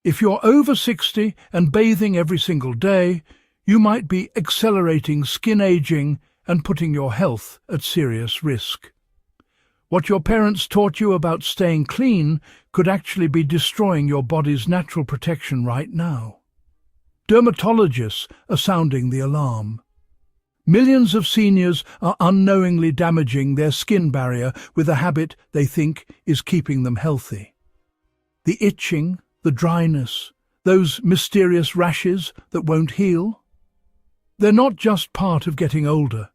If you're over 60 and bathing every single day, you might be accelerating skin aging and putting your health at serious risk. What your parents taught you about staying clean could actually be destroying your body's natural protection right now. Dermatologists are sounding the alarm. Millions of seniors are unknowingly damaging their skin barrier with a habit they think is keeping them healthy. The itching, the dryness, those mysterious rashes that won't heal, they're not just part of getting older.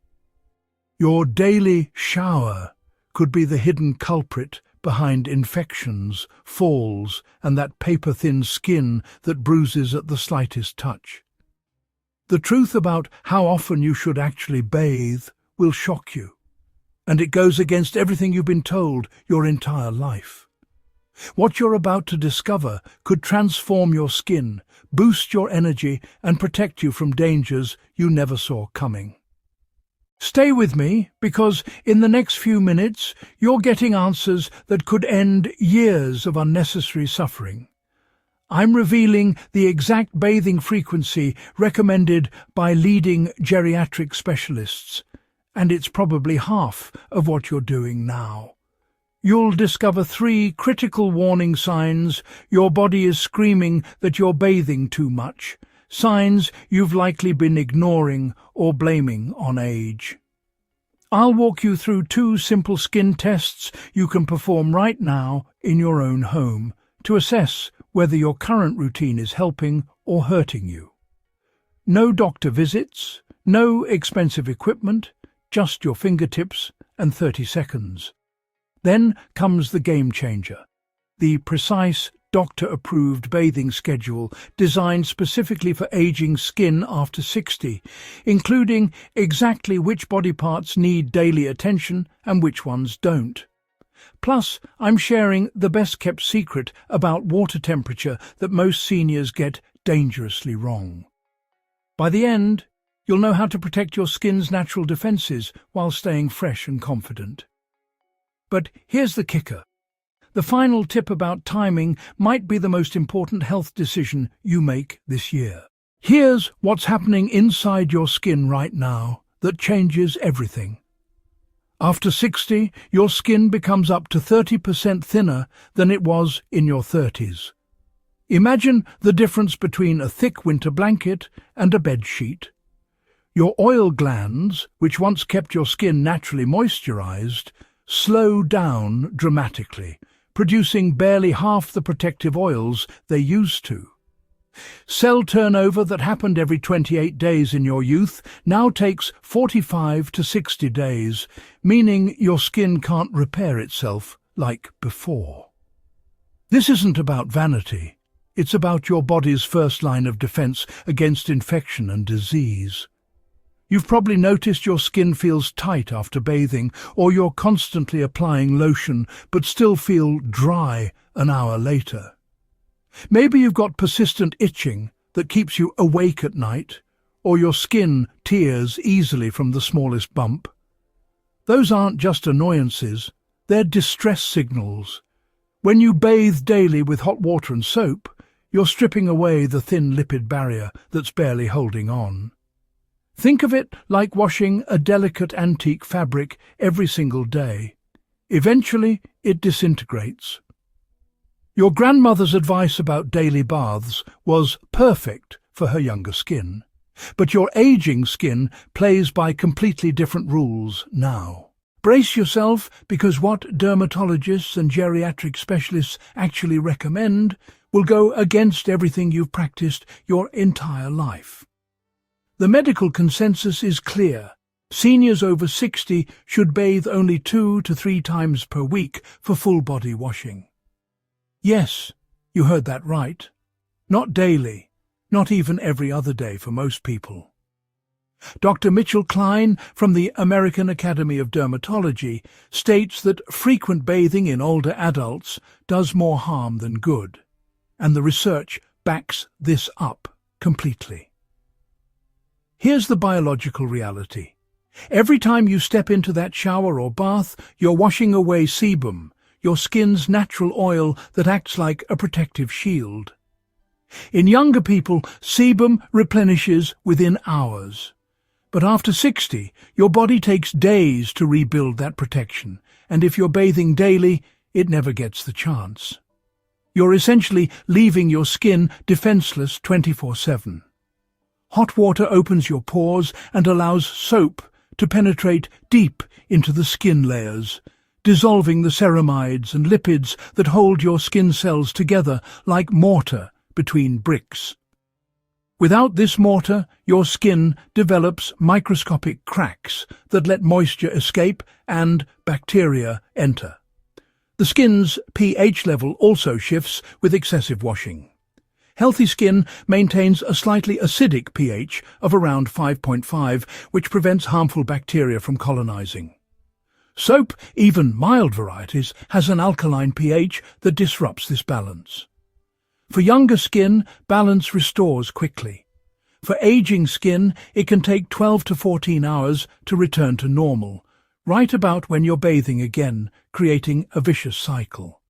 Your daily shower could be the hidden culprit behind infections, falls, and that paper-thin skin that bruises at the slightest touch. The truth about how often you should actually bathe will shock you, and it goes against everything you've been told your entire life. What you're about to discover could transform your skin, boost your energy, and protect you from dangers you never saw coming. Stay with me, because in the next few minutes you're getting answers that could end years of unnecessary suffering. I'm revealing the exact bathing frequency recommended by leading geriatric specialists, and it's probably half of what you're doing now. You'll discover 3 critical warning signs your body is screaming that you're bathing too much, signs you've likely been ignoring or blaming on age. I'll walk you through 2 simple skin tests you can perform right now in your own home to assess whether your current routine is helping or hurting you. No doctor visits, no expensive equipment, just your fingertips and 30 seconds. Then comes the game changer, the precise doctor-approved bathing schedule designed specifically for aging skin after 60, including exactly which body parts need daily attention and which ones don't. Plus, I'm sharing the best-kept secret about water temperature that most seniors get dangerously wrong. By the end, you'll know how to protect your skin's natural defenses while staying fresh and confident. But here's the kicker. The final tip about timing might be the most important health decision you make this year. Here's what's happening inside your skin right now that changes everything. After 60, your skin becomes up to 30% thinner than it was in your 30s. Imagine the difference between a thick winter blanket and a bed sheet. Your oil glands, which once kept your skin naturally moisturized, slow down dramatically, producing barely half the protective oils they used to. Cell turnover that happened every 28 days in your youth now takes 45 to 60 days, meaning your skin can't repair itself like before. This isn't about vanity. It's about your body's first line of defense against infection and disease. You've probably noticed your skin feels tight after bathing, or you're constantly applying lotion but still feel dry an hour later. Maybe you've got persistent itching that keeps you awake at night, or your skin tears easily from the smallest bump. Those aren't just annoyances, they're distress signals. When you bathe daily with hot water and soap, you're stripping away the thin lipid barrier that's barely holding on. Think of it like washing a delicate antique fabric every single day. Eventually, it disintegrates. Your grandmother's advice about daily baths was perfect for her younger skin, but your aging skin plays by completely different rules now. Brace yourself, because what dermatologists and geriatric specialists actually recommend will go against everything you've practiced your entire life. The medical consensus is clear. Seniors over 60 should bathe only 2 to 3 times per week for full-body washing. Yes, you heard that right. Not daily, not even every other day for most people. Dr. Mitchell Klein from the American Academy of Dermatology states that frequent bathing in older adults does more harm than good, and the research backs this up completely. Here's the biological reality. Every time you step into that shower or bath, you're washing away sebum, your skin's natural oil that acts like a protective shield. In younger people, sebum replenishes within hours. But after 60, your body takes days to rebuild that protection, and if you're bathing daily, it never gets the chance. You're essentially leaving your skin defenseless 24/7. Hot water opens your pores and allows soap to penetrate deep into the skin layers, dissolving the ceramides and lipids that hold your skin cells together like mortar between bricks. Without this mortar, your skin develops microscopic cracks that let moisture escape and bacteria enter. The skin's pH level also shifts with excessive washing. Healthy skin maintains a slightly acidic pH of around 5.5, which prevents harmful bacteria from colonizing. Soap, even mild varieties, has an alkaline pH that disrupts this balance. For younger skin, balance restores quickly. For aging skin, it can take 12 to 14 hours to return to normal, right about when you're bathing again, creating a vicious cycle.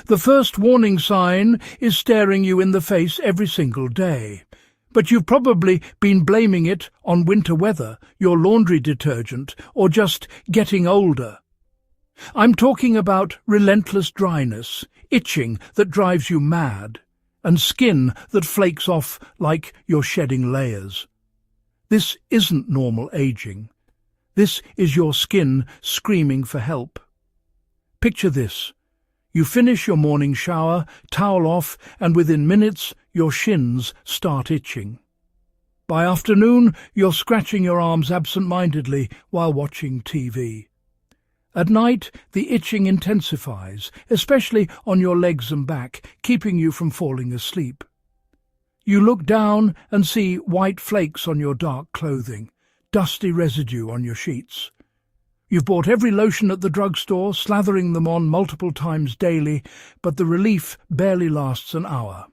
The first warning sign is staring you in the face every single day. But you've probably been blaming it on winter weather, your laundry detergent, or just getting older. I'm talking about relentless dryness, itching that drives you mad, and skin that flakes off like you're shedding layers. This isn't normal aging. This is your skin screaming for help. Picture this. You finish your morning shower, towel off, and within minutes your shins start itching. By afternoon, you're scratching your arms absent-mindedly while watching TV. At night, the itching intensifies, especially on your legs and back, keeping you from falling asleep. You look down and see white flakes on your dark clothing, dusty residue on your sheets. You've bought every lotion at the drugstore, slathering them on multiple times daily, but the relief barely lasts an hour.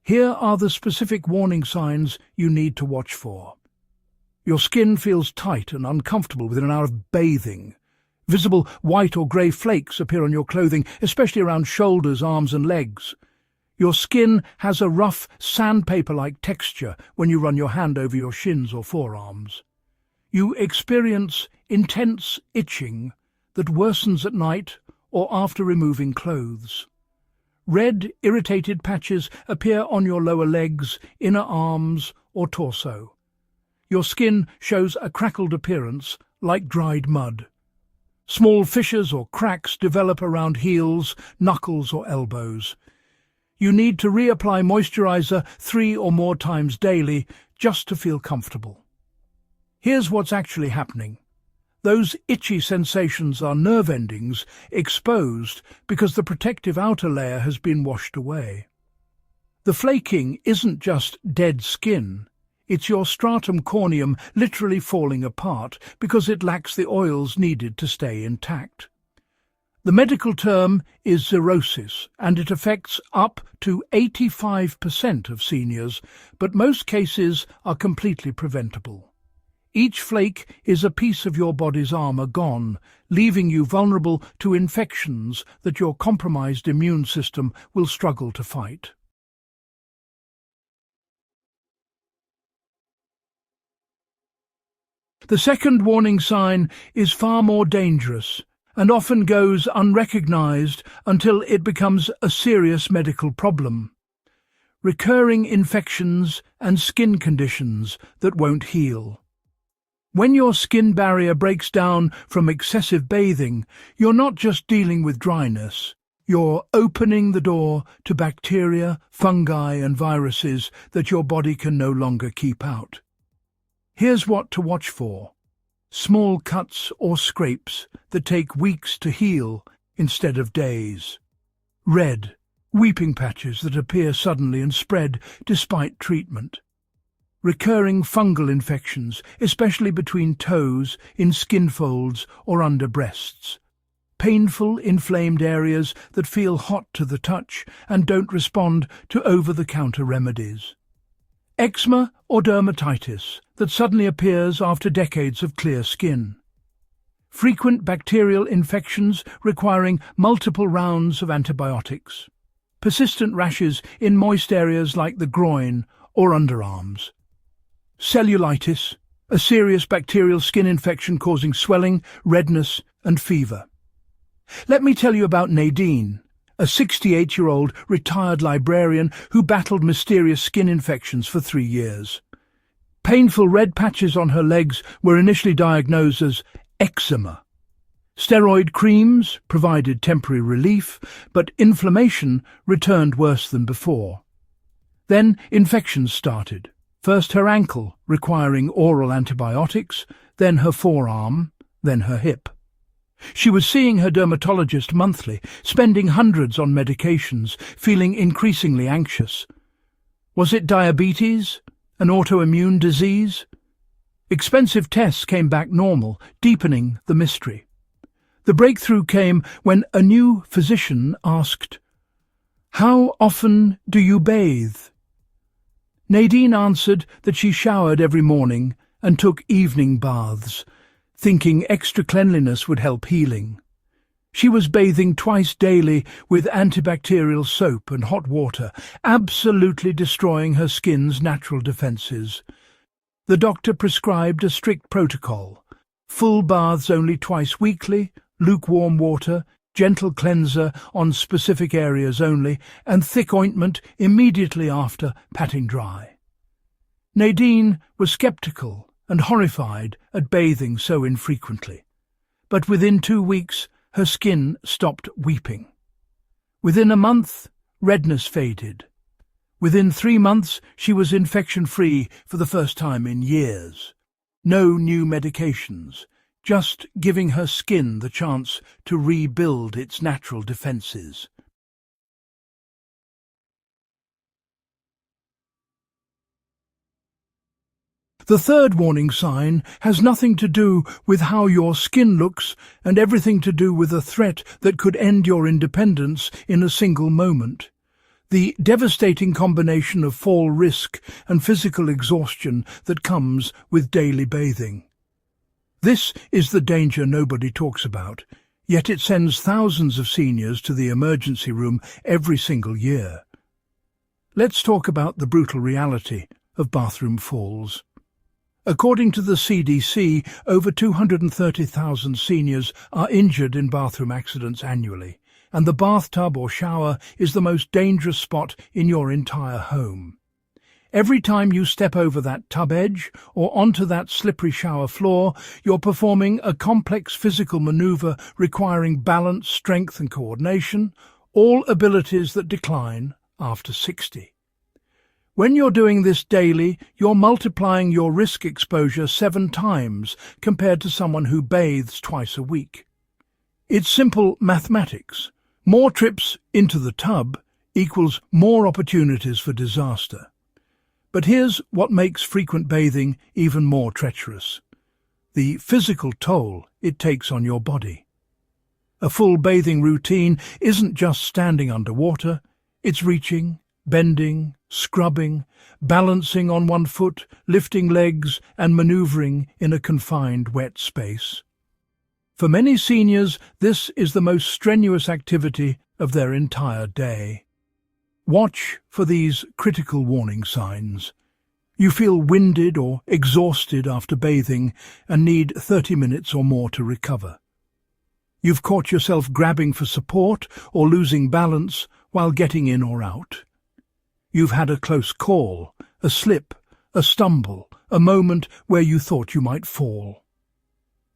Here are the specific warning signs you need to watch for. Your skin feels tight and uncomfortable within an hour of bathing. Visible white or grey flakes appear on your clothing, especially around shoulders, arms and legs. Your skin has a rough, sandpaper-like texture when you run your hand over your shins or forearms. You experience intense itching that worsens at night or after removing clothes. Red, irritated patches appear on your lower legs, inner arms or torso. Your skin shows a crackled appearance, like dried mud. Small fissures or cracks develop around heels, knuckles or elbows. You need to reapply moisturizer 3 or more times daily just to feel comfortable. Here's what's actually happening. Those itchy sensations are nerve endings exposed because the protective outer layer has been washed away. The flaking isn't just dead skin. It's your stratum corneum literally falling apart because it lacks the oils needed to stay intact. The medical term is xerosis, and it affects up to 85% of seniors, but most cases are completely preventable. Each flake is a piece of your body's armor gone, leaving you vulnerable to infections that your compromised immune system will struggle to fight. The second warning sign is far more dangerous and often goes unrecognized until it becomes a serious medical problem. Recurring infections and skin conditions that won't heal. When your skin barrier breaks down from excessive bathing, you're not just dealing with dryness. You're opening the door to bacteria, fungi and viruses that your body can no longer keep out. Here's what to watch for. Small cuts or scrapes that take weeks to heal instead of days. Red, weeping patches that appear suddenly and spread despite treatment. Recurring fungal infections, especially between toes, in skin folds or under breasts. Painful, inflamed areas that feel hot to the touch and don't respond to over-the-counter remedies. Eczema or dermatitis that suddenly appears after decades of clear skin. frequent bacterial infections requiring multiple rounds of antibiotics, persistent rashes in moist areas like the groin or underarms, cellulitis, a serious bacterial skin infection causing swelling, redness and fever. Let me tell you about Nadine, a 68-year-old retired librarian who battled mysterious skin infections for 3 years. Painful red patches on her legs were initially diagnosed as eczema. Steroid creams provided temporary relief, but inflammation returned worse than before. Then infections started. First her ankle, requiring oral antibiotics, then her forearm, then her hip. She was seeing her dermatologist monthly, spending hundreds on medications, feeling increasingly anxious. Was it diabetes? An autoimmune disease? Expensive tests came back normal, deepening the mystery. The breakthrough came when a new physician asked, "How often do you bathe?" Nadine answered that she showered every morning and took evening baths, thinking extra cleanliness would help healing. She was bathing twice daily with antibacterial soap and hot water, absolutely destroying her skin's natural defences. The doctor prescribed a strict protocol: full baths only twice weekly, lukewarm water, gentle cleanser on specific areas only, and thick ointment immediately after patting dry. Nadine was sceptical and horrified at bathing so infrequently. But within 2 weeks, her skin stopped weeping. Within a month, redness faded. Within 3 months, she was infection-free for the first time in years. No new medications, just giving her skin the chance to rebuild its natural defences. The third warning sign has nothing to do with how your skin looks and everything to do with a threat that could end your independence in a single moment. The devastating combination of fall risk and physical exhaustion that comes with daily bathing. This is the danger nobody talks about, yet it sends thousands of seniors to the emergency room every single year. Let's talk about the brutal reality of bathroom falls. According to the CDC, over 230,000 seniors are injured in bathroom accidents annually, and the bathtub or shower is the most dangerous spot in your entire home. Every time you step over that tub edge or onto that slippery shower floor, you're performing a complex physical maneuver requiring balance, strength and coordination, all abilities that decline after 60. When you're doing this daily, you're multiplying your risk exposure 7 times compared to someone who bathes twice a week. It's simple mathematics. More trips into the tub equals more opportunities for disaster. But here's what makes frequent bathing even more treacherous: the physical toll it takes on your body. A full bathing routine isn't just standing underwater, it's reaching, bending, scrubbing, balancing on one foot, lifting legs and manoeuvring in a confined wet space. For many seniors, this is the most strenuous activity of their entire day. Watch for these critical warning signs. You feel winded or exhausted after bathing and need 30 minutes or more to recover. You've caught yourself grabbing for support or losing balance while getting in or out. You've had a close call, a slip, a stumble, a moment where you thought you might fall.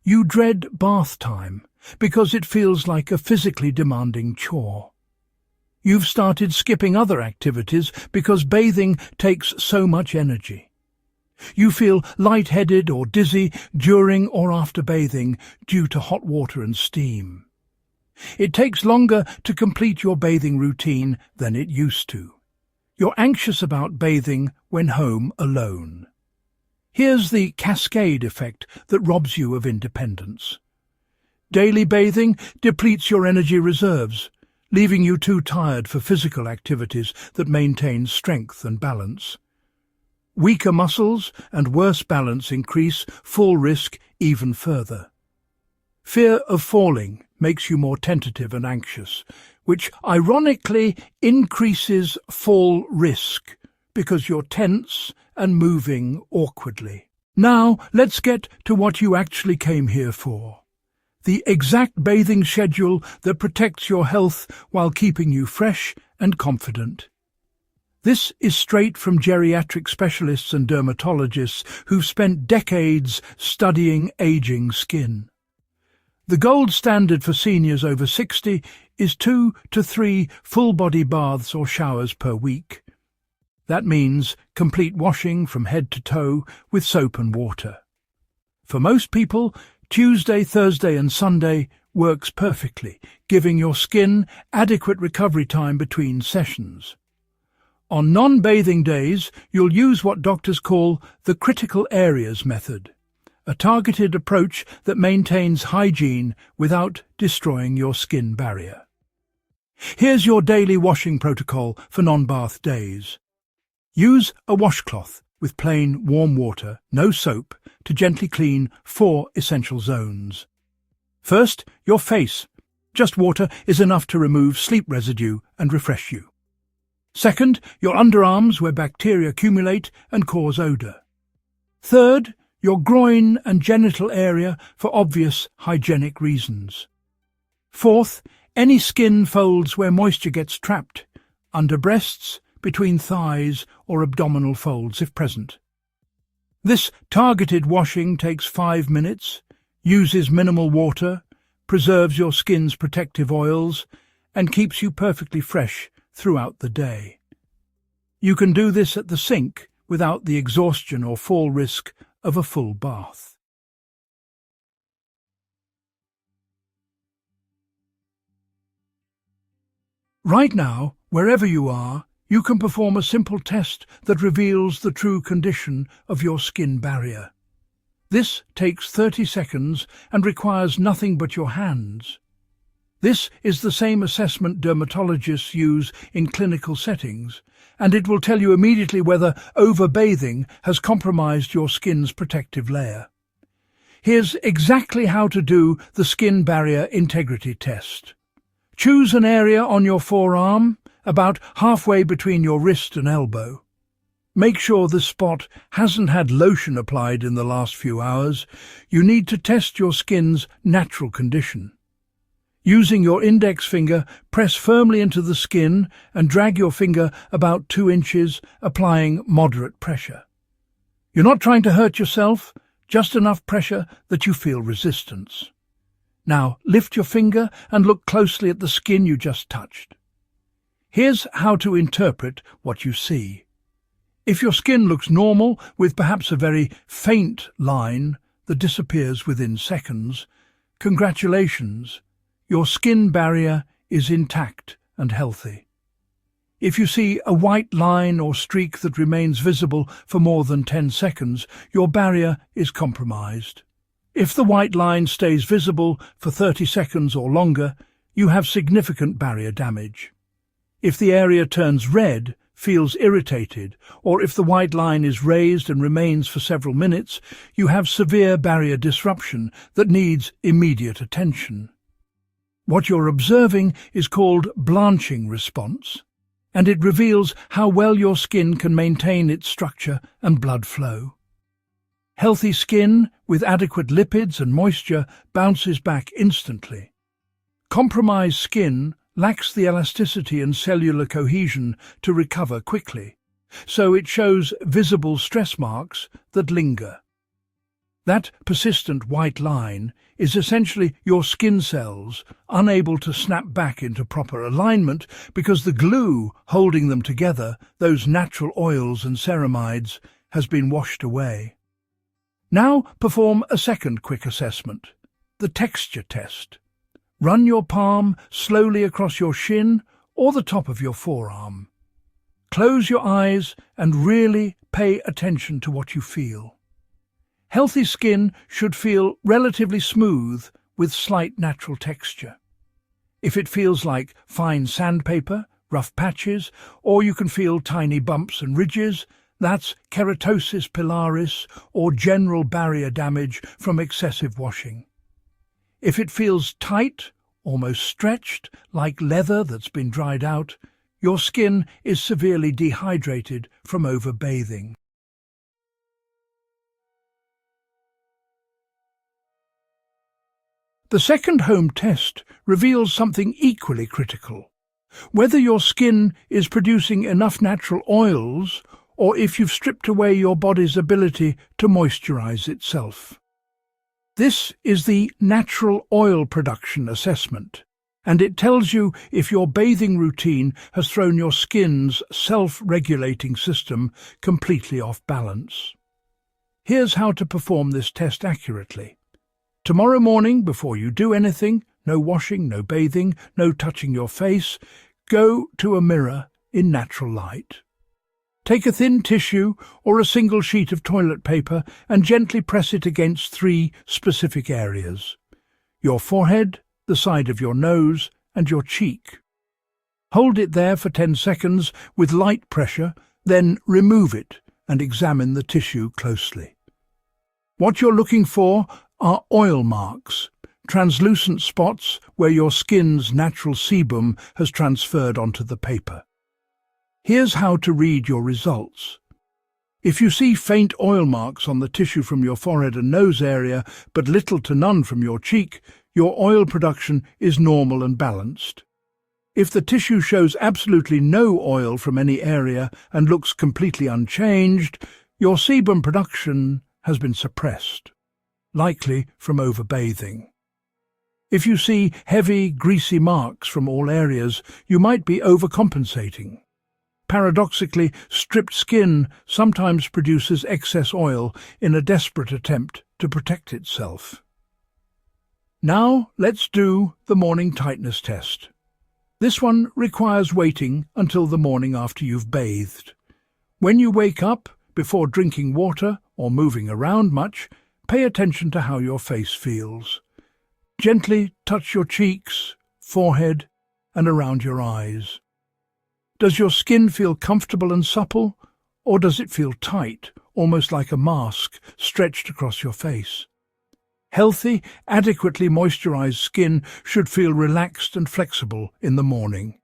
You dread bath time because it feels like a physically demanding chore. You've started skipping other activities because bathing takes so much energy. You feel lightheaded or dizzy during or after bathing due to hot water and steam. It takes longer to complete your bathing routine than it used to. You're anxious about bathing when home alone. Here's the cascade effect that robs you of independence. Daily bathing depletes your energy reserves, leaving you too tired for physical activities that maintain strength and balance. Weaker muscles and worse balance increase full risk even further. Fear of falling makes you more tentative and anxious, which ironically increases fall risk because you're tense and moving awkwardly. Now, let's get to what you actually came here for. The exact bathing schedule that protects your health while keeping you fresh and confident. This is straight from geriatric specialists and dermatologists who've spent decades studying aging skin. The gold standard for seniors over 60 is 2 to 3 full-body baths or showers per week. That means complete washing from head to toe with soap and water. For most people, Tuesday, Thursday and Sunday works perfectly, giving your skin adequate recovery time between sessions. On non-bathing days, you'll use what doctors call the critical areas method, a targeted approach that maintains hygiene without destroying your skin barrier. Here's your daily washing protocol for non-bath days. Use a washcloth with plain warm water, no soap, to gently clean 4 essential zones. First, your face. Just water is enough to remove sleep residue and refresh you. Second, your underarms where bacteria accumulate and cause odour. Third, your groin and genital area for obvious hygienic reasons. Fourth, any skin folds where moisture gets trapped, under breasts, between thighs or abdominal folds if present. This targeted washing takes 5 minutes, uses minimal water, preserves your skin's protective oils, and keeps you perfectly fresh throughout the day. You can do this at the sink without the exhaustion or fall risk of a full bath. Right now, wherever you are, you can perform a simple test that reveals the true condition of your skin barrier. This takes 30 seconds and requires nothing but your hands. This is the same assessment dermatologists use in clinical settings, and it will tell you immediately whether overbathing has compromised your skin's protective layer. Here's exactly how to do the skin barrier integrity test. Choose an area on your forearm, about halfway between your wrist and elbow. Make sure the spot hasn't had lotion applied in the last few hours. You need to test your skin's natural condition. Using your index finger, press firmly into the skin and drag your finger about 2 inches, applying moderate pressure. You're not trying to hurt yourself, just enough pressure that you feel resistance. Now lift your finger and look closely at the skin you just touched. Here's how to interpret what you see. If your skin looks normal, with perhaps a very faint line that disappears within seconds, congratulations. Your skin barrier is intact and healthy. If you see a white line or streak that remains visible for more than 10 seconds, your barrier is compromised. If the white line stays visible for 30 seconds or longer, you have significant barrier damage. If the area turns red, feels irritated, or if the white line is raised and remains for several minutes, you have severe barrier disruption that needs immediate attention. What you're observing is called blanching response, and it reveals how well your skin can maintain its structure and blood flow. Healthy skin with adequate lipids and moisture bounces back instantly. Compromised skin lacks the elasticity and cellular cohesion to recover quickly, so it shows visible stress marks that linger. That persistent white line is essentially your skin cells unable to snap back into proper alignment because the glue holding them together, those natural oils and ceramides, has been washed away. Now perform a second quick assessment, the texture test. Run your palm slowly across your shin or the top of your forearm. Close your eyes and really pay attention to what you feel. Healthy skin should feel relatively smooth with slight natural texture. If it feels like fine sandpaper, rough patches, or you can feel tiny bumps and ridges, that's keratosis pilaris or general barrier damage from excessive washing. If it feels tight, almost stretched, like leather that's been dried out, your skin is severely dehydrated from overbathing. The second home test reveals something equally critical: whether your skin is producing enough natural oils or if you've stripped away your body's ability to moisturize itself. This is the natural oil production assessment, and it tells you if your bathing routine has thrown your skin's self-regulating system completely off balance. Here's how to perform this test accurately. Tomorrow morning, before you do anything, no washing, no bathing, no touching your face, go to a mirror in natural light. Take a thin tissue or a single sheet of toilet paper and gently press it against 3 specific areas: your forehead, the side of your nose, and your cheek. Hold it there for 10 seconds with light pressure, then remove it and examine the tissue closely. What you're looking for are oil marks, translucent spots where your skin's natural sebum has transferred onto the paper. Here's how to read your results. If you see faint oil marks on the tissue from your forehead and nose area, but little to none from your cheek, your oil production is normal and balanced. If the tissue shows absolutely no oil from any area and looks completely unchanged, your sebum production has been suppressed, likely from overbathing. If you see heavy, greasy marks from all areas, you might be overcompensating. Paradoxically, stripped skin sometimes produces excess oil in a desperate attempt to protect itself. Now let's do the morning tightness test. This one requires waiting until the morning after you've bathed. When you wake up, before drinking water or moving around much, pay attention to how your face feels. Gently touch your cheeks, forehead, and around your eyes. Does your skin feel comfortable and supple, or does it feel tight, almost like a mask stretched across your face? Healthy, adequately moisturized skin should feel relaxed and flexible in the morning.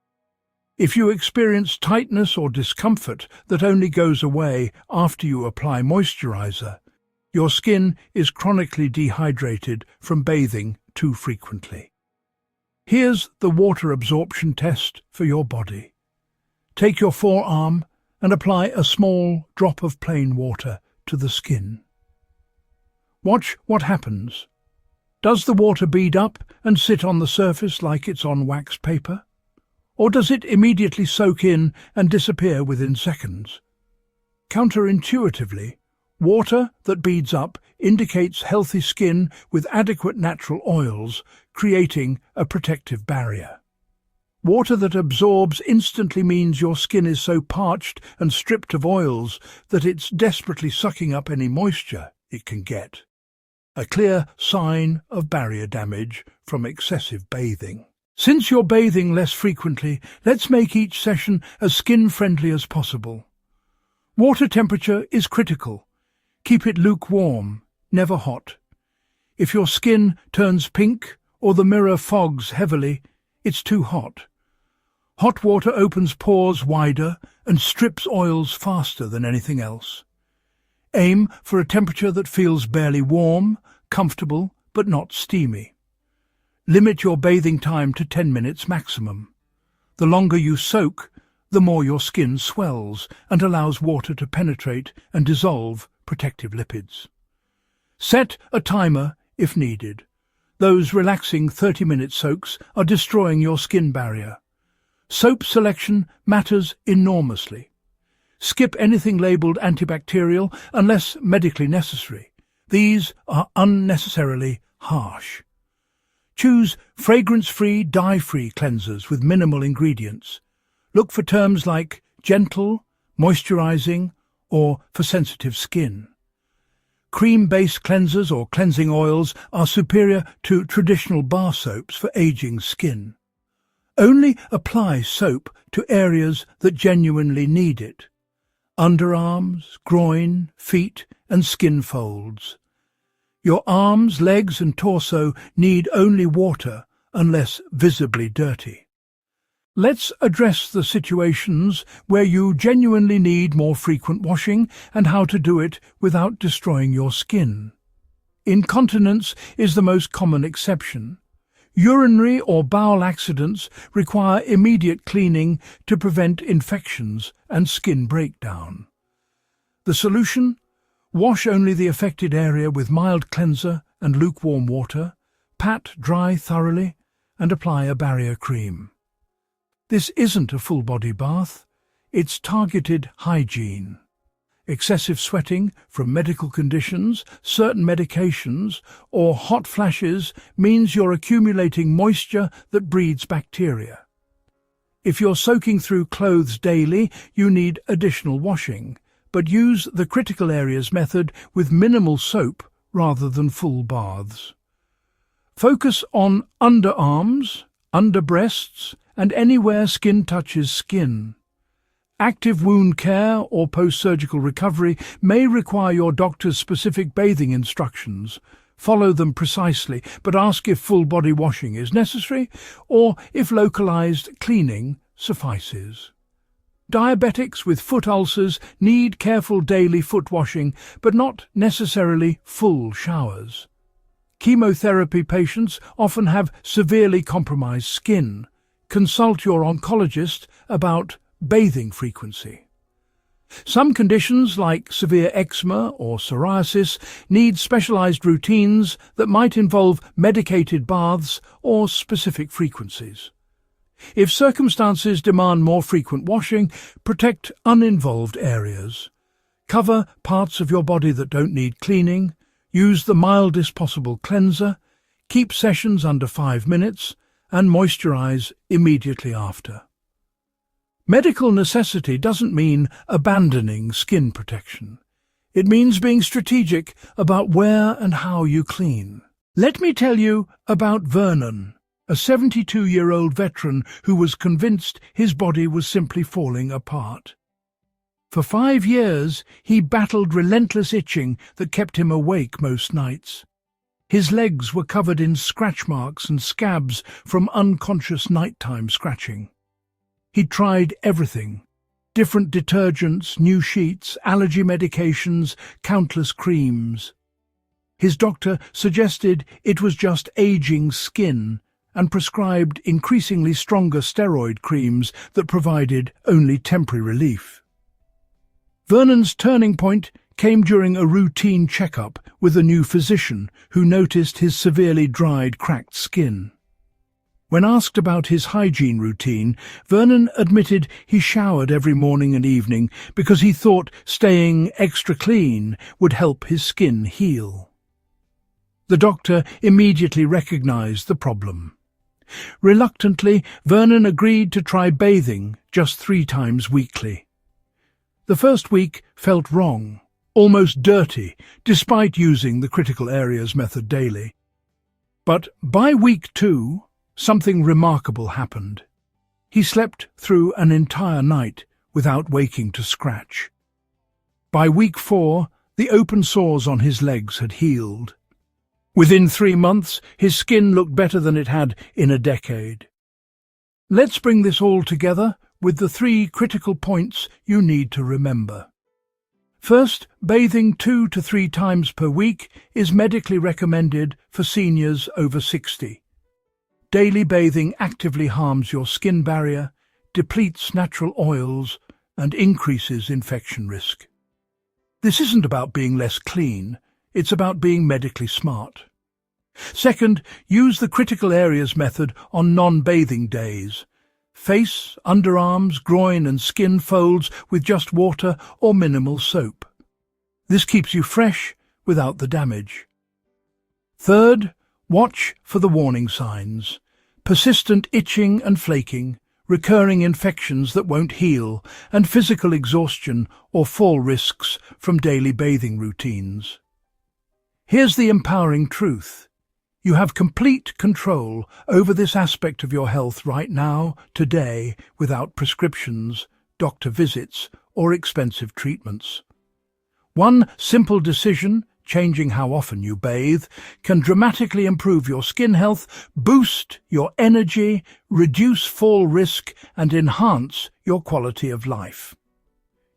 If you experience tightness or discomfort that only goes away after you apply moisturizer, your skin is chronically dehydrated from bathing too frequently. Here's the water absorption test for your body. Take your forearm and apply a small drop of plain water to the skin. Watch what happens. Does the water bead up and sit on the surface like it's on wax paper? Or does it immediately soak in and disappear within seconds? Counterintuitively, water that beads up indicates healthy skin with adequate natural oils, creating a protective barrier. Water that absorbs instantly means your skin is so parched and stripped of oils that it's desperately sucking up any moisture it can get. A clear sign of barrier damage from excessive bathing. Since you're bathing less frequently, let's make each session as skin-friendly as possible. Water temperature is critical. Keep it lukewarm, never hot. If your skin turns pink or the mirror fogs heavily, it's too hot. Hot water opens pores wider and strips oils faster than anything else. Aim for a temperature that feels barely warm, comfortable, but not steamy. Limit your bathing time to 10 minutes maximum. The longer you soak, the more your skin swells and allows water to penetrate and dissolve protective lipids. Set a timer if needed. Those relaxing 30-minute soaks are destroying your skin barrier. Soap selection matters enormously. Skip anything labelled antibacterial unless medically necessary. These are unnecessarily harsh. Choose fragrance-free, dye-free cleansers with minimal ingredients. Look for terms like gentle, moisturizing, or for sensitive skin. Cream-based cleansers or cleansing oils are superior to traditional bar soaps for aging skin. Only apply soap to areas that genuinely need it: underarms, groin, feet, and skin folds. Your arms, legs and torso need only water unless visibly dirty. Let's address the situations where you genuinely need more frequent washing and how to do it without destroying your skin. Incontinence is the most common exception. Urinary or bowel accidents require immediate cleaning to prevent infections and skin breakdown. The solution? Wash only the affected area with mild cleanser and lukewarm water, pat dry thoroughly, and apply a barrier cream. This isn't a full-body bath, it's targeted hygiene. Excessive sweating from medical conditions, certain medications, or hot flashes means you're accumulating moisture that breeds bacteria. If you're soaking through clothes daily, you need additional washing, but use the critical areas method with minimal soap rather than full baths. Focus on underarms, under breasts, and anywhere skin touches skin. Active wound care or post-surgical recovery may require your doctor's specific bathing instructions. Follow them precisely, but ask if full-body washing is necessary or if localized cleaning suffices. Diabetics with foot ulcers need careful daily foot washing, but not necessarily full showers. Chemotherapy patients often have severely compromised skin. Consult your oncologist about bathing frequency. Some conditions like severe eczema or psoriasis need specialized routines that might involve medicated baths or specific frequencies. If circumstances demand more frequent washing, protect uninvolved areas. Cover parts of your body that don't need cleaning. Use the mildest possible cleanser. Keep sessions under 5 minutes and moisturize immediately after. Medical necessity doesn't mean abandoning skin protection. It means being strategic about where and how you clean. Let me tell you about Vernon, a 72-year-old veteran who was convinced his body was simply falling apart. For 5 years, he battled relentless itching that kept him awake most nights. His legs were covered in scratch marks and scabs from unconscious nighttime scratching. He'd tried everything: different detergents, new sheets, allergy medications, countless creams. His doctor suggested it was just aging skin and prescribed increasingly stronger steroid creams that provided only temporary relief. Vernon's turning point came during a routine checkup with a new physician who noticed his severely dried, cracked skin. When asked about his hygiene routine, Vernon admitted he showered every morning and evening because he thought staying extra clean would help his skin heal. The doctor immediately recognized the problem. Reluctantly, Vernon agreed to try bathing just 3 times weekly. The first week felt wrong, almost dirty, despite using the critical areas method daily. But by week 2, something remarkable happened. He slept through an entire night without waking to scratch. By week 4, the open sores on his legs had healed. Within 3 months, his skin looked better than it had in a decade. Let's bring this all together with the 3 critical points you need to remember. First, bathing 2 to 3 times per week is medically recommended for seniors over 60. Daily bathing actively harms your skin barrier, depletes natural oils, and increases infection risk. This isn't about being less clean, it's about being medically smart. Second, use the critical areas method on non-bathing days. Face, underarms, groin and skin folds with just water or minimal soap. This keeps you fresh without the damage. Third, watch for the warning signs: persistent itching and flaking, recurring infections that won't heal, and physical exhaustion or fall risks from daily bathing routines. Here's the empowering truth. You have complete control over this aspect of your health right now, today, without prescriptions, doctor visits, or expensive treatments. One simple decision, changing how often you bathe can dramatically improve your skin health, boost your energy, reduce fall risk, and enhance your quality of life.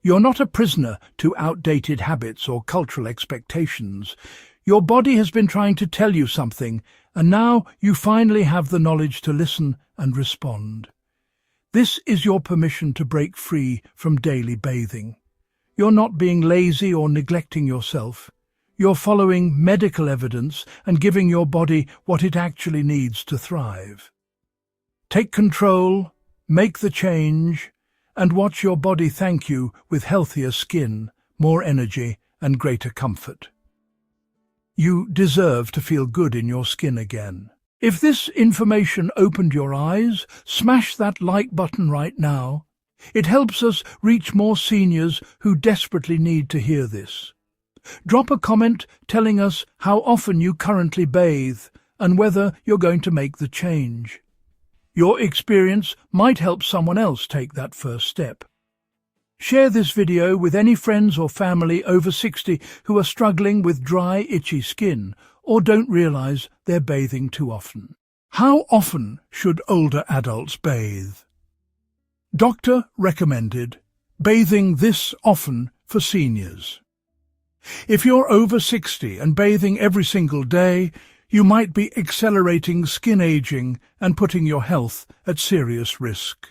You're not a prisoner to outdated habits or cultural expectations. Your body has been trying to tell you something, and now you finally have the knowledge to listen and respond. This is your permission to break free from daily bathing. You're not being lazy or neglecting yourself. You're following medical evidence and giving your body what it actually needs to thrive. Take control, make the change, and watch your body thank you with healthier skin, more energy, and greater comfort. You deserve to feel good in your skin again. If this information opened your eyes, smash that like button right now. It helps us reach more seniors who desperately need to hear this. Drop a comment telling us how often you currently bathe and whether you're going to make the change. Your experience might help someone else take that first step. Share this video with any friends or family over 60 who are struggling with dry, itchy skin or don't realize they're bathing too often. How often should older adults bathe? Doctor recommended bathing this often for seniors. If you're over 60 and bathing every single day, you might be accelerating skin aging and putting your health at serious risk.